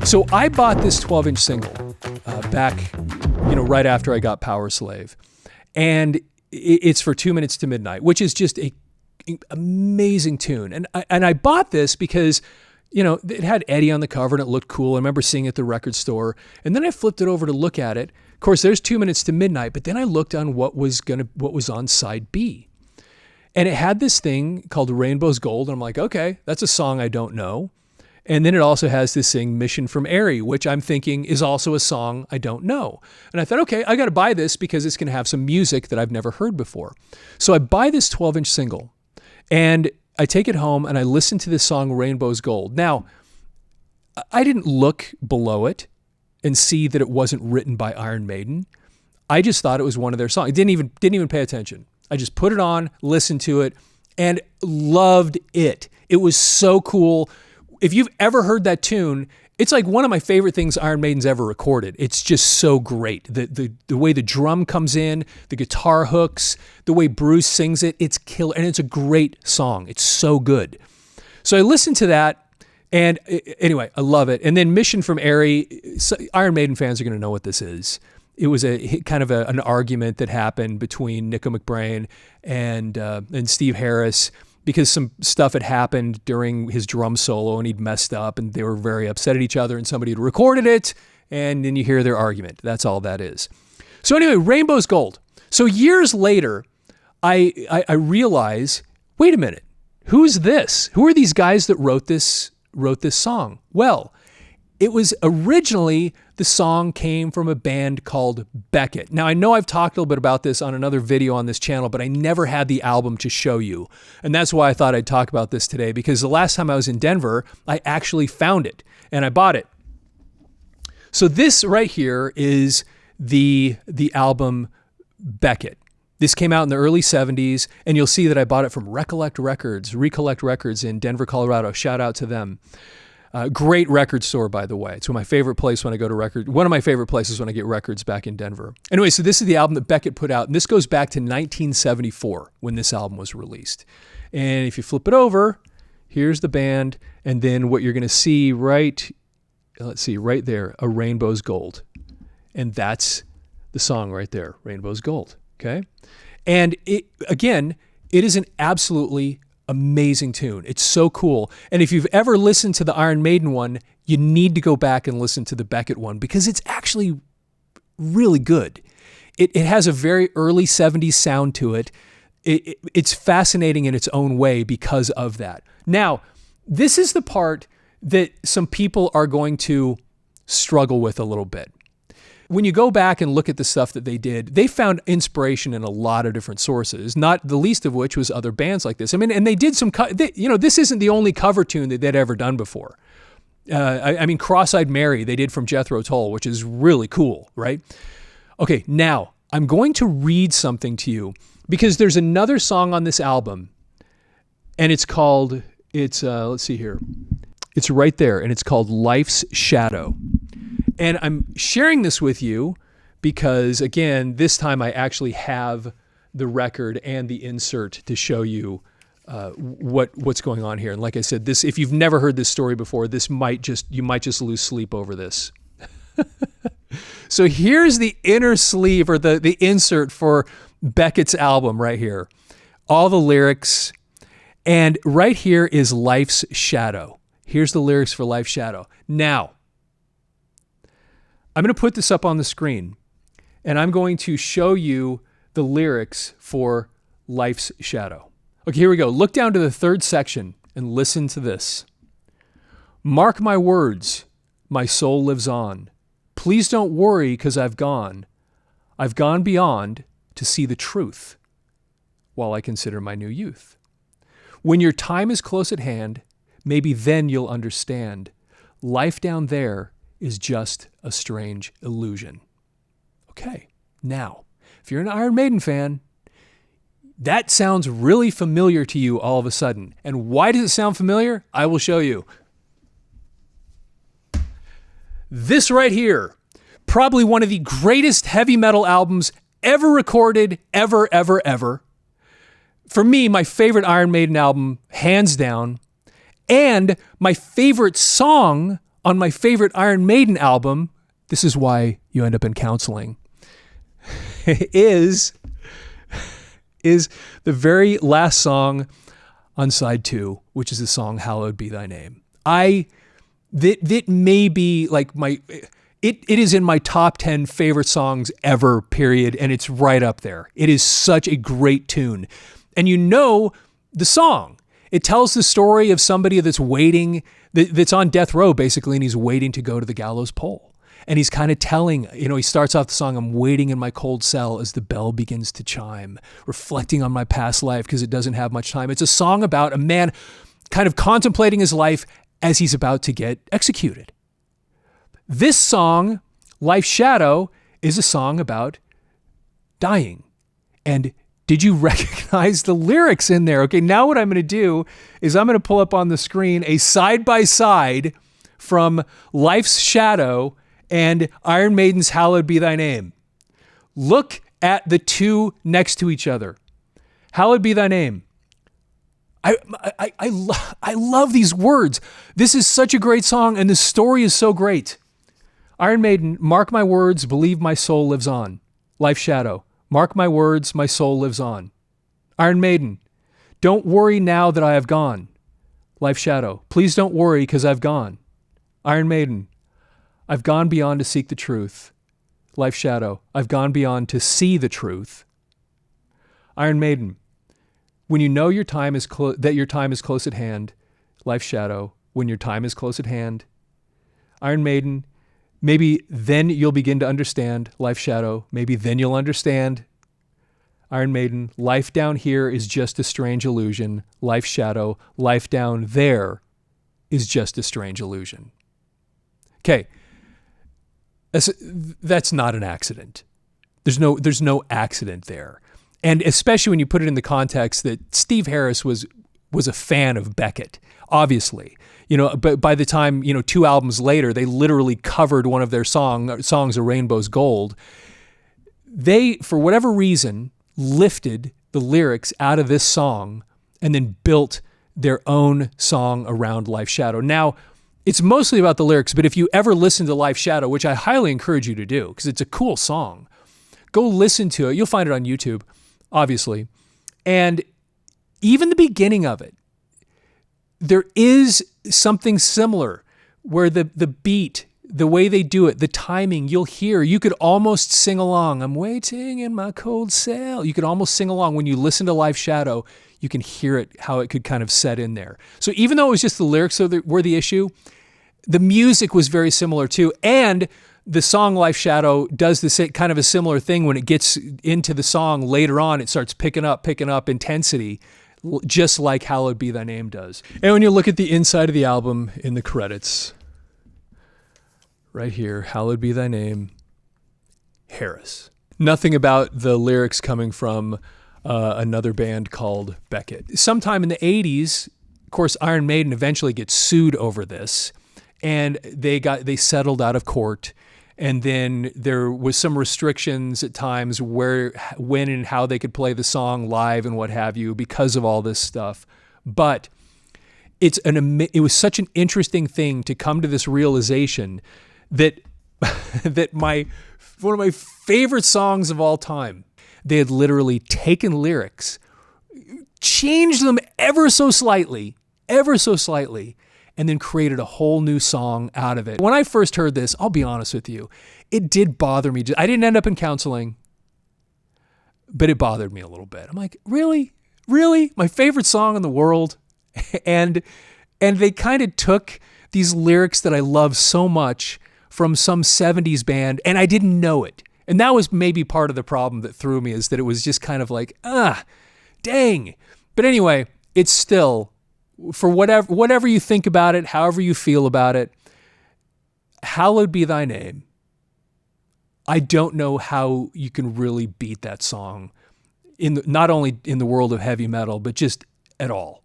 So I bought this 12-inch single back, right after I got Power Slave. And it's for 2 Minutes to Midnight, which is just a amazing tune. And I bought this because, it had Eddie on the cover and it looked cool. I remember seeing it at the record store. And then I flipped it over to look at it. Of course, there's 2 Minutes to Midnight, but then I looked on what was on side B. And it had this thing called Rainbow's Gold. And I'm like, okay, that's a song I don't know. And then it also has this thing, Mission from Arry, which I'm thinking is also a song I don't know. And I thought, okay, I got to buy this because it's going to have some music that I've never heard before. So I buy this 12-inch single and I take it home and I listen to this song, Rainbow's Gold. Now, I didn't look below it and see that it wasn't written by Iron Maiden. I just thought it was one of their songs. I didn't even pay attention. I just put it on, listened to it, and loved it. It was so cool. If you've ever heard that tune, it's like one of my favorite things Iron Maiden's ever recorded. It's just so great. The way the drum comes in, the guitar hooks, the way Bruce sings it, it's killer. And it's a great song. It's so good. So I listened to that, and anyway, I love it. And then Mission from Arry, Iron Maiden fans are going to know what this is. It was an argument that happened between Nico McBrain and Steve Harris, because some stuff had happened during his drum solo and he'd messed up and they were very upset at each other and somebody had recorded it, and then you hear their argument. That's all that is. So anyway, Rainbow's Gold. So years later, I realize, wait a minute, who's this? Who are these guys that wrote this song? Well, it was originally, the song came from a band called Beckett. Now, I know I've talked a little bit about this on another video on this channel, but I never had the album to show you. And that's why I thought I'd talk about this today, because the last time I was in Denver, I actually found it and I bought it. So this right here is the album Beckett. This came out in the early 70s, and you'll see that I bought it from Recollect Records in Denver, Colorado. Shout out to them. Great record store, by the way. It's one of my favorite places when I get records back in Denver. Anyway, so this is the album that Beckett put out, and this goes back to 1974 when this album was released. And if you flip it over, here's the band, and then what you're going to see right there, A Rainbow's Gold. And that's the song right there, Rainbow's Gold, okay? And it is an absolutely amazing tune. It's so cool. And if you've ever listened to the Iron Maiden one, you need to go back and listen to the Beckett one because it's actually really good. It has a very early 70s sound to it. It's fascinating in its own way because of that. Now, this is the part that some people are going to struggle with a little bit. When you go back and look at the stuff that they did, they found inspiration in a lot of different sources, not the least of which was other bands like this. I mean, and they did this isn't the only cover tune that they'd ever done before. Cross-Eyed Mary, they did from Jethro Tull, which is really cool, right? Okay, now I'm going to read something to you because there's another song on this album, and let's see here. It's right there, and it's called Life's Shadow. And I'm sharing this with you because, again, this time I actually have the record and the insert to show you what's going on here. And like I said, this, if you've never heard this story before, you might just lose sleep over this. So here's the inner sleeve, or the insert for Beckett's album right here. All the lyrics. And right here is Life's Shadow. Here's the lyrics for Life's Shadow. Now, I'm going to put this up on the screen, and I'm going to show you the lyrics for Life's Shadow. Okay, here we go. Look down to the third section and listen to this. Mark my words, my soul lives on. Please don't worry, 'cause I've gone. I've gone beyond to see the truth while I consider my new youth. When your time is close at hand, maybe then you'll understand. Life down there is just a strange illusion. Okay, now, if you're an Iron Maiden fan, that sounds really familiar to you all of a sudden. And why does it sound familiar? I will show you. This right here, probably one of the greatest heavy metal albums ever recorded, ever. For me, my favorite Iron Maiden album, hands down, and my favorite song on my favorite Iron Maiden album, this is why you end up in counseling, is the very last song on side 2, which is the song Hallowed Be Thy Name. That may be like it is in my top 10 favorite songs ever, period, and it's right up there. It is such a great tune. And you know the song. It tells the story of somebody that's waiting, that's on death row, basically, and he's waiting to go to the gallows pole. And he's kind of telling, he starts off the song, I'm waiting in my cold cell as the bell begins to chime, reflecting on my past life because it doesn't have much time. It's a song about a man kind of contemplating his life as he's about to get executed. This song, Life's Shadow, is a song about dying. And did you recognize the lyrics in there? Okay, now what I'm going to do is I'm going to pull up on the screen a side-by-side from Life's Shadow and Iron Maiden's Hallowed Be Thy Name. Look at the two next to each other. Hallowed Be Thy Name. I love these words. This is such a great song, and the story is so great. Iron Maiden, mark my words, believe my soul lives on. Life's Shadow, mark my words, my soul lives on. Iron Maiden, don't worry now that I have gone. Life's Shadow, please don't worry because I've gone. Iron Maiden, I've gone beyond to seek the truth. Life's Shadow, I've gone beyond to see the truth. Iron Maiden, when you know your time is that your time is close at hand. Life's Shadow, when your time is close at hand. Iron Maiden, maybe then you'll begin to understand. Life's Shadow, maybe then you'll understand. Iron Maiden, life down here is just a strange illusion. Life's Shadow, life down there is just a strange illusion. Okay. That's not an accident. There's no accident there. And especially when you put it in the context that Steve Harris was a fan of Beckett, obviously. But by the time, 2 albums later, they literally covered one of their songs, A Rainbow's Gold. They, for whatever reason, lifted the lyrics out of this song and then built their own song around Life's Shadow. Now, it's mostly about the lyrics, but if you ever listen to Life's Shadow, which I highly encourage you to do, because it's a cool song, go listen to it. You'll find it on YouTube, obviously. And even the beginning of it, there is something similar where the beat, the way they do it, the timing, you could almost sing along. I'm waiting in my cold cell. You could almost sing along. When you listen to Life's Shadow, you can hear it, how it could kind of set in there. So even though it was just the lyrics that were the issue, the music was very similar too. And the song Life's Shadow does this kind of a similar thing when it gets into the song later on. It starts picking up intensity, just like Hallowed Be Thy Name does. And when you look at the inside of the album in the credits, right here, Hallowed Be Thy Name, Harris. Nothing about the lyrics coming from another band called Beckett. Sometime in the 80s, of course, Iron Maiden eventually gets sued over this, and they settled out of court. And then there was some restrictions at times when and how they could play the song live and what have you because of all this stuff. But it was such an interesting thing to come to this realization that one of my favorite songs of all time, they had literally taken lyrics, changed them ever so slightly, and then created a whole new song out of it. When I first heard this, I'll be honest with you, it did bother me. I didn't end up in counseling, but it bothered me a little bit. I'm like, really? My favorite song in the world? And they kind of took these lyrics that I love so much from some 70s band, and I didn't know it. And that was maybe part of the problem that threw me, is that it was just kind of like, dang. But anyway, it's still, for whatever you think about it, however you feel about it, Hallowed Be Thy Name. I don't know how you can really beat that song, not only in the world of heavy metal, but just at all.